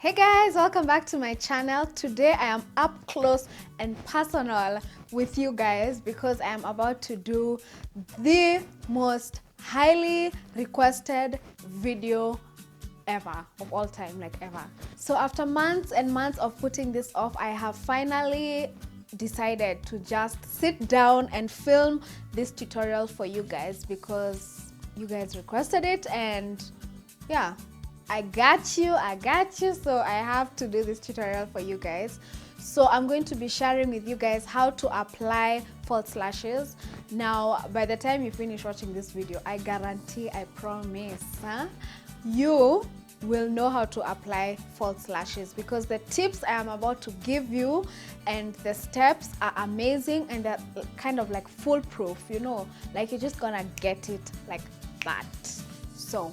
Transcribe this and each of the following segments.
Hey guys, welcome back to my channel. Today I am up close and personal with you guys because I am about to do the most highly requested video ever, of all time, like ever. So after months and months of putting this off, I have finally decided to just sit down and film this tutorial for you guys because you guys requested it, and yeah, I got you, so I have to do this tutorial for you guys. So I'm going to be sharing with you guys how to apply false lashes. Now, by the time you finish watching this video, I guarantee, I promise, you will know how to apply false lashes because the tips I am about to give you and the steps are amazing, and they're kind of like foolproof, you know, like you're just gonna get it like that. So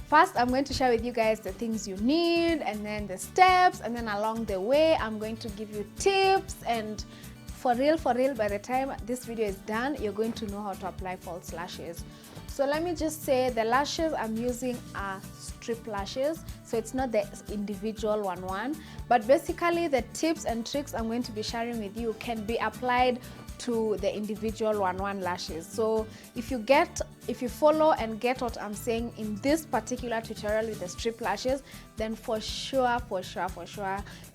first, I'm going to share with you guys the things you need and then the steps, and then along the way, I'm going to give you tips, and for real, by the time this video is done, you're going to know how to apply false lashes. So let me just say the lashes I'm using are strip lashes, so it's not the individual one, but basically the tips and tricks I'm going to be sharing with you can be applied to the individual one lashes. So if you follow and get what I'm saying in this particular tutorial with the strip lashes, then for sure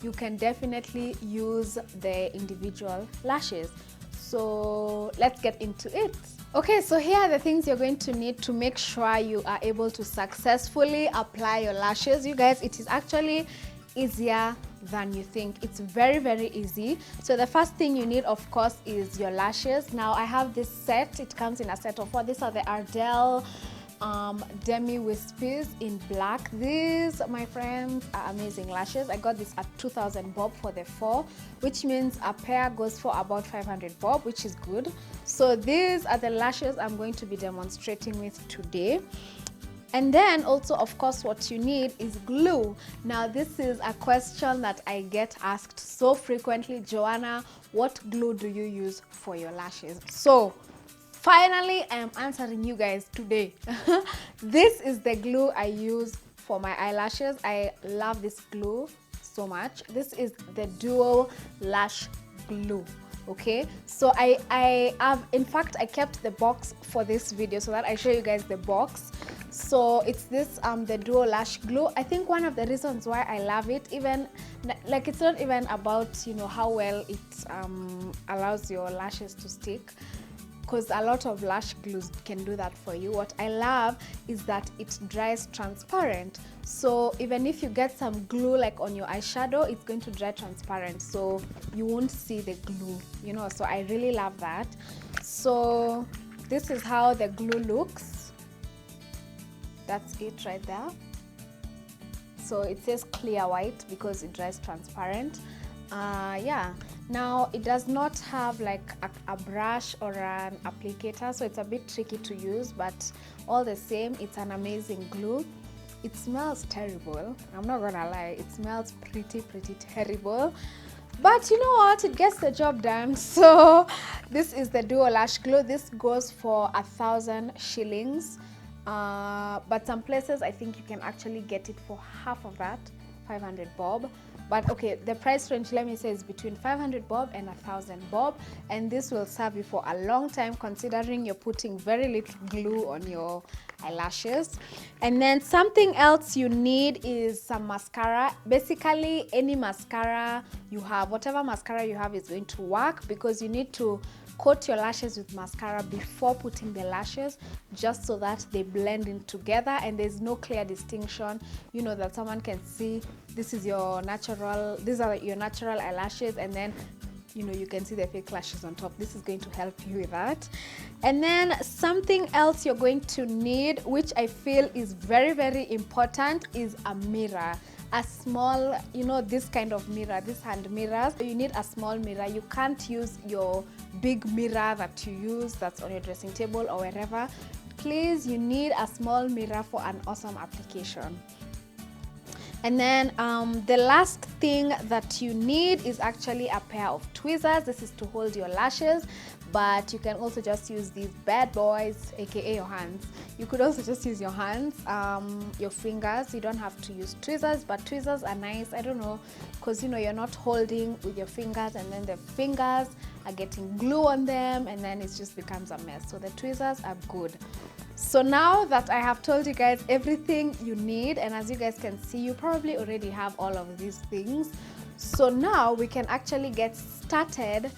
you can definitely use the individual lashes. So let's get into it. Okay, so here are the things you're going to need to make sure you are able to successfully apply your lashes. You guys, it is actually easier than you think. It's very easy. So the first thing you need, of course, is your lashes. Now I have this set. It comes in a set of 4. These are the Ardell Demi Wispies in black. These, my friends, are amazing lashes. I got this at 2,000 bob for the 4, which means a pair goes for about 500 bob, which is good. So these are the lashes I'm going to be demonstrating with today. And then also, of course, what you need is glue. Now, this is a question that I get asked so frequently. Joanna, what glue do you use for your lashes? So finally, I am answering you guys today. This is the glue I use for my eyelashes. I love this glue so much. This is the Dual Lash glue. Okay, so I have, in fact, I kept the box for this video so that I show you guys the box. So it's this the Dual Lash glue. I think one of the reasons why I love it, even like, it's not even about, you know, how well it allows your lashes to stick, because a lot of lash glues can do that for you. What I love is that it dries transparent. So even if you get some glue like on your eyeshadow, it's going to dry transparent, so you won't see the glue, you know. So I really love that. So this is how the glue looks. That's it right there. So it says clear white because it dries transparent. Yeah, now it does not have like a brush or an applicator, so it's a bit tricky to use, but all the same, it's an amazing glue. It smells terrible, I'm not gonna lie, it smells pretty terrible, but you know what, it gets the job done. So this is the Dual Lash glue. This goes for 1,000 shillings, but some places I think you can actually get it for half of that, 500 bob. But okay, the price range, let me say, is between 500 bob and 1,000 bob, and this will serve you for a long time considering you're putting very little glue on your eyelashes. And then something else you need is some mascara. Basically, any mascara you have, whatever mascara you have is going to work, because you need to coat your lashes with mascara before putting the lashes, just so that they blend in together and there's no clear distinction, you know, that someone can see this is your natural, these are your natural eyelashes, and then, you know, you can see the fake lashes on top. This is going to help you with that. And then something else you're going to need, which I feel is very important, is a mirror. A small, you know, this kind of mirror, this hand mirrors. You need a small mirror. You can't use your big mirror that you use that's on your dressing table or wherever. Please, you need a small mirror for an awesome application. And then the last thing that you need is actually a pair of tweezers. This is to hold your lashes but you can also just use these bad boys, aka your hands. You could also just use your hands, your fingers. You don't have to use tweezers, but tweezers are nice. I don't know, because you know you're not holding with your fingers and then the fingers are getting glue on them and then it just becomes a mess. So the tweezers are good. So now that I have told you guys everything you need, and as you guys can see, you probably already have all of these things. So now we can actually get started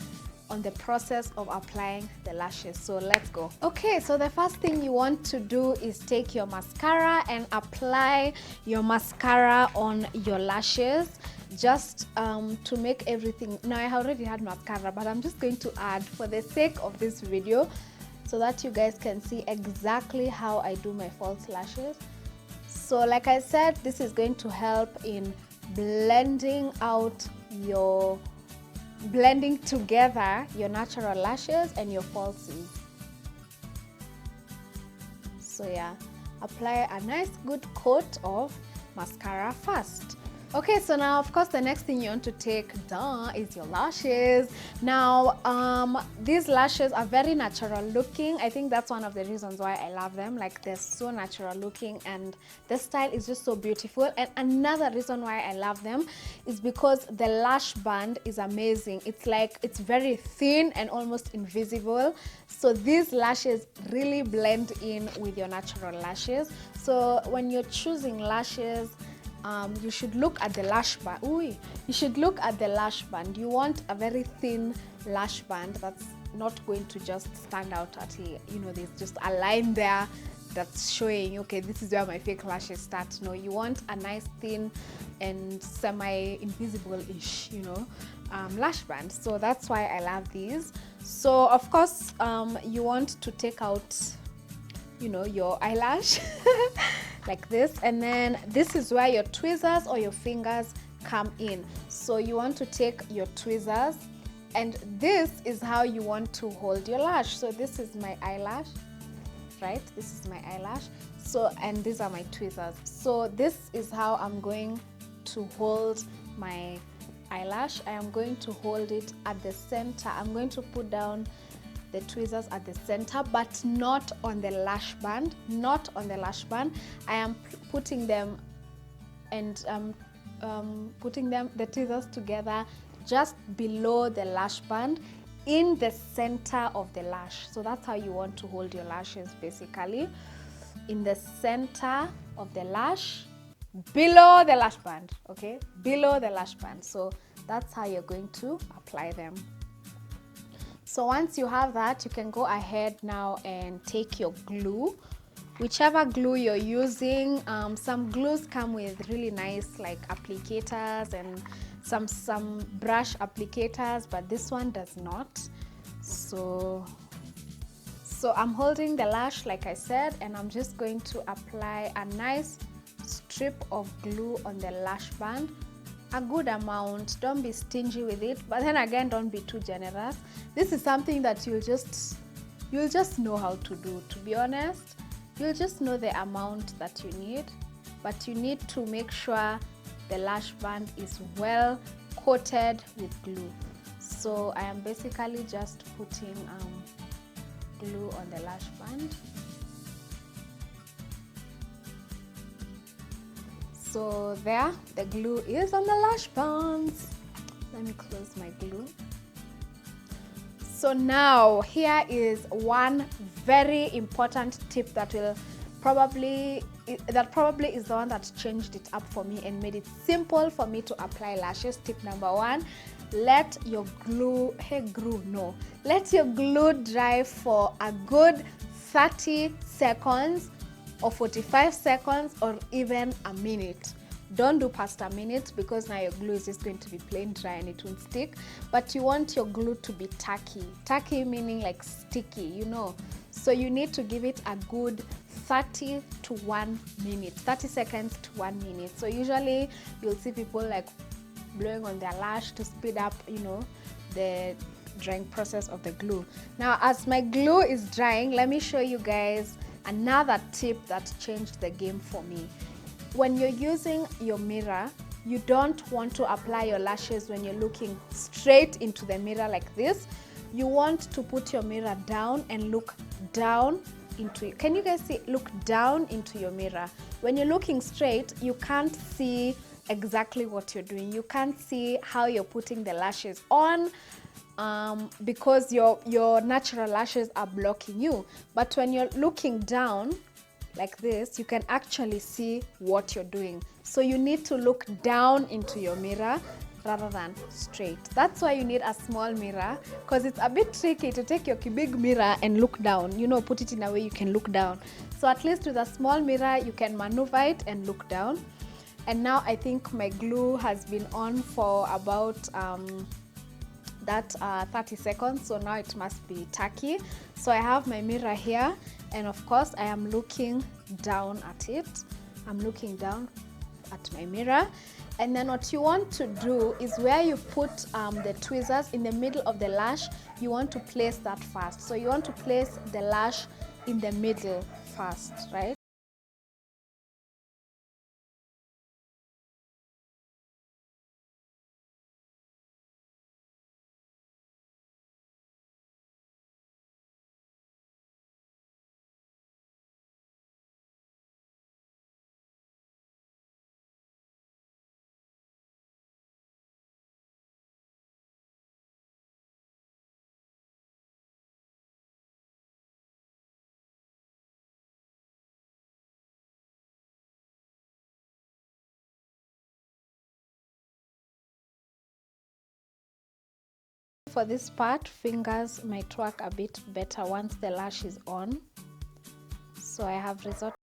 on the process of applying the lashes. So let's go. Okay, so the first thing you want to do is take your mascara and apply your mascara on your lashes, just to make everything. Now I already had mascara, but I'm just going to add for the sake of this video so that you guys can see exactly how I do my false lashes. So like I said, this is going to help in blending together your natural lashes and your falsies. So yeah, apply a nice good coat of mascara first. Okay, so now of course the next thing you want to take down is your lashes. Now these lashes are very natural looking. I think that's one of the reasons why I love them. Like, they're so natural looking and the style is just so beautiful. And another reason why I love them is because the lash band is amazing. It's like, it's very thin and almost invisible. So these lashes really blend in with your natural lashes. So when you're choosing lashes, you should look at the lash band. You should look at the lash band. You want a very thin lash band that's not going to just stand out at there's just a line there that's showing, okay, this is where my fake lashes start. No, you want a nice thin and semi-invisible-ish, lash band. So that's why I love these. So of course, you want to take out your eyelash like this, and then this is where your tweezers or your fingers come in. So you want to take your tweezers, and this is how you want to hold your lash. So this is my eyelash, right? This is my eyelash. So, and these are my tweezers. So this is how I'm going to hold my eyelash. I am going to hold it at the center. I'm going to put down the tweezers at the center, but not on the lash band. Not on the lash band. I am putting them and the tweezers together just below the lash band, in the center of the lash. So that's how you want to hold your lashes, basically, in the center of the lash, below the lash band. Okay, below the lash band. So that's how you're going to apply them. So once you have that, you can go ahead now and take your glue, whichever glue you're using. Some glues come with really nice like applicators and some brush applicators, but this one does not. So I'm holding the lash like I said, and I'm just going to apply a nice strip of glue on the lash band. A good amount, don't be stingy with it, but then again, don't be too generous. This is something that you'll just know how to do, to be honest. You'll just know the amount that you need, but you need to make sure the lash band is well coated with glue. So I am basically just putting glue on the lash band. So there, the glue is on the lash bands. Let me close my glue. So now here is one very important tip that probably is the one that changed it up for me and made it simple for me to apply lashes. Tip number one: let your glue dry for a good 30 seconds or 45 seconds or even a minute. Don't do past a minute, because now your glue is just going to be plain dry and it won't stick. But you want your glue to be tacky meaning like sticky, so you need to give it a good 30 to 1 minute, 30 seconds to 1 minute. So usually you'll see people like blowing on their lash to speed up the drying process of the glue. Now as my glue is drying, let me show you guys another tip that changed the game for me. When you're using your mirror, you don't want to apply your lashes when you're looking straight into the mirror like this. you want to put your mirror down and look down into it. Can you guys see? Look down into your mirror. When you're looking straight, you can't see exactly what you're doing. You can't see how you're putting the lashes on because your natural lashes are blocking you. But when you're looking down like this, you can actually see what you're doing. So you need to look down into your mirror rather than straight. That's why you need a small mirror, because it's a bit tricky to take your big mirror and look down, you know, put it in a way you can look down. So at least with a small mirror, you can maneuver it and look down. And now I think my glue has been on for about 30 seconds, so now it must be tacky. So I have my mirror here, and of course I am looking down at it. I'm looking down at my mirror. And then what you want to do is where you put the tweezers in the middle of the lash, you want to place that first. So you want to place the lash in the middle first, right? For this part, fingers might work a bit better once the lash is on. So I have resorted.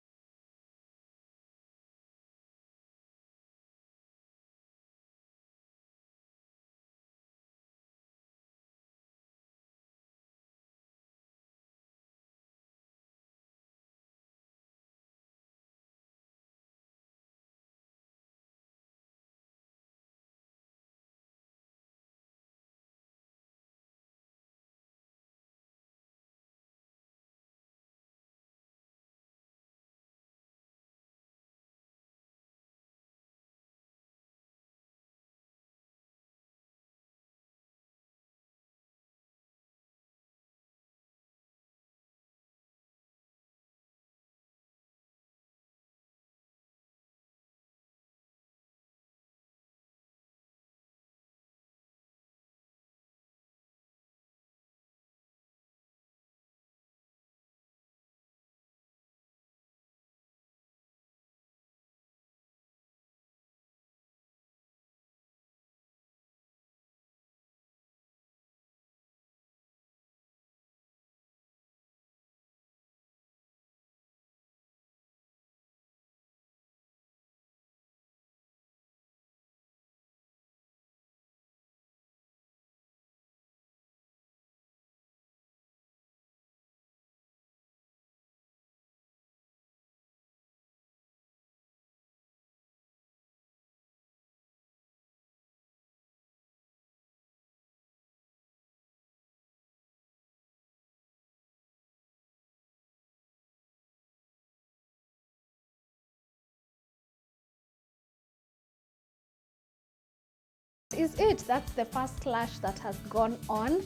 Is it. That's the first lash that has gone on.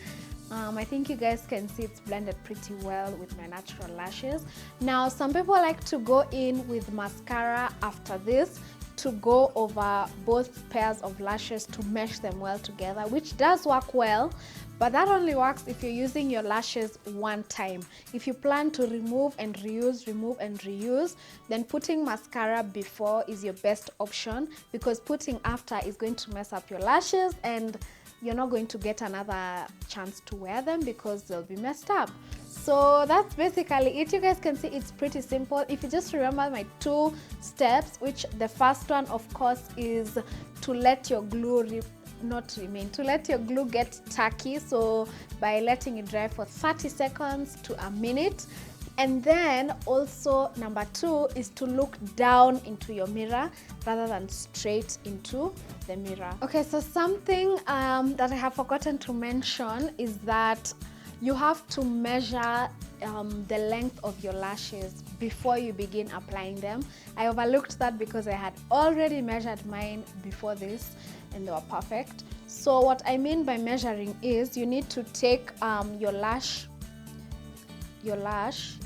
I think you guys can see it's blended pretty well with my natural lashes. Now, some people like to go in with mascara after this to go over both pairs of lashes to mesh them well together, which does work well, but that only works if you're using your lashes one time. If you plan to remove and reuse, then putting mascara before is your best option, because putting after is going to mess up your lashes and you're not going to get another chance to wear them because they'll be messed up. So that's basically it. You guys can see it's pretty simple. If you just remember my 2 steps, which the first one of course is to let your glue to let your glue get tacky, so by letting it dry for 30 seconds to a minute. And then also number 2 is to look down into your mirror rather than straight into the mirror. Okay, so something that I have forgotten to mention is that you have to measure the length of your lashes before you begin applying them. I overlooked that because I had already measured mine before this and they were perfect. So what I mean by measuring is you need to take your lash,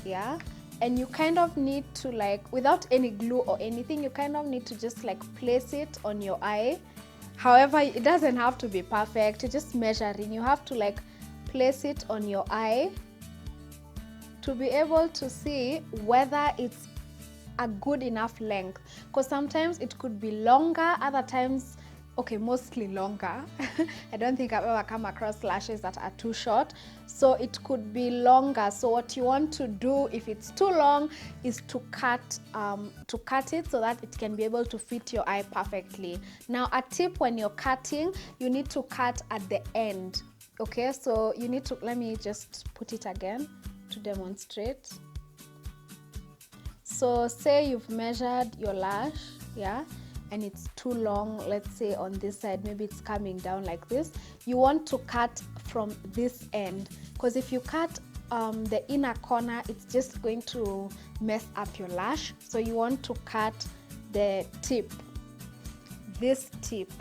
yeah, and you kind of need to, like, without any glue or anything, you kind of need to just like place it on your eye. However, it doesn't have to be perfect, you're just measuring. You have to like place it on your eye to be able to see whether it's a good enough length, because sometimes it could be longer, other times, okay, mostly longer. I don't think I've ever come across lashes that are too short, so it could be longer. So what you want to do if it's too long is to cut it so that it can be able to fit your eye perfectly. Now a tip: when you're cutting, you need to cut at the end. Okay, so you need to, let me just put it again to demonstrate. So say you've measured your lash, yeah, and it's too long, let's say on this side, maybe it's coming down like this. You want to cut from this end, because if you cut the inner corner, it's just going to mess up your lash. So you want to cut the tip, this tip,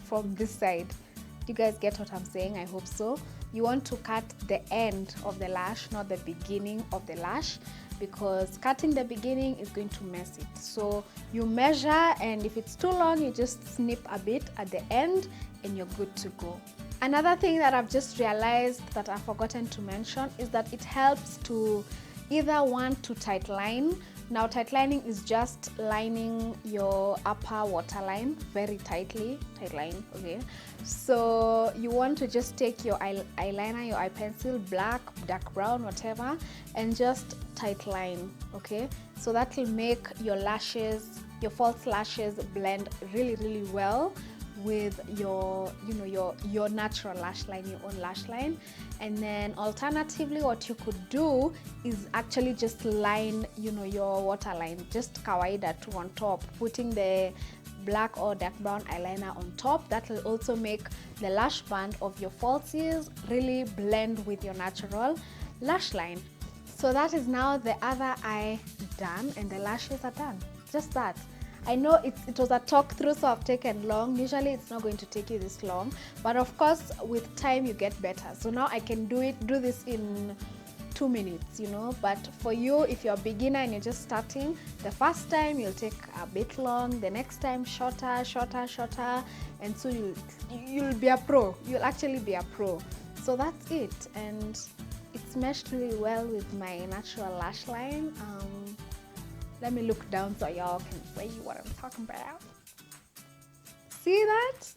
from this side. Do you guys get what I'm saying? I hope so. You want to cut the end of the lash, not the beginning of the lash, because cutting the beginning is going to mess it. So you measure, and if it's too long, you just snip a bit at the end and you're good to go. Another thing that I've just realized that I've forgotten to mention is that it helps to either want to tight line. Now tight lining is just lining your upper waterline very tightly, tight line, okay? So you want to just take your eyeliner, your eye pencil, black, dark brown, whatever, and just tight line, okay? So that will make your lashes, your false lashes, blend really, really well with your, you know, your natural lash line, your own lash line. And then alternatively, what you could do is actually just line, you know, your waterline, just kawaida too on top, putting the black or dark brown eyeliner on top. That will also make the lash band of your falsies really blend with your natural lash line. So that is now the other eye done, and the lashes are done. Just that. I know it was a talk through, so I've taken long. Usually it's not going to take you this long, but of course with time you get better. So now I can do this in 2 minutes, you know. But for you, if you're a beginner and you're just starting, the first time you'll take a bit long, the next time shorter, and so you'll be a pro. You'll actually be a pro. So that's it, and it's meshed really well with my natural lash line. Let me look down so y'all can see what I'm talking about. See that?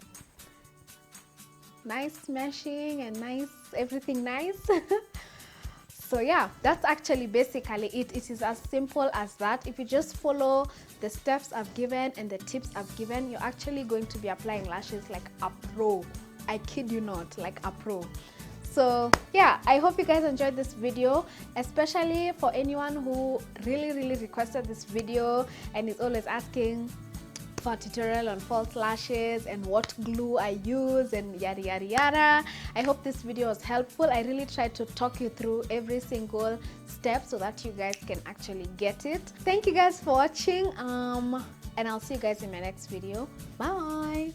Nice meshing and nice, everything nice. So yeah, that's actually basically it. It is as simple as that. If you just follow the steps I've given and the tips I've given, you're actually going to be applying lashes like a pro. I kid you not, like a pro. So yeah, I hope you guys enjoyed this video, especially for anyone who really requested this video and is always asking for a tutorial on false lashes and what glue I use and yada yada yada. I hope this video was helpful. I really tried to talk you through every single step so that you guys can actually get it. Thank you guys for watching, and I'll see you guys in my next video. Bye.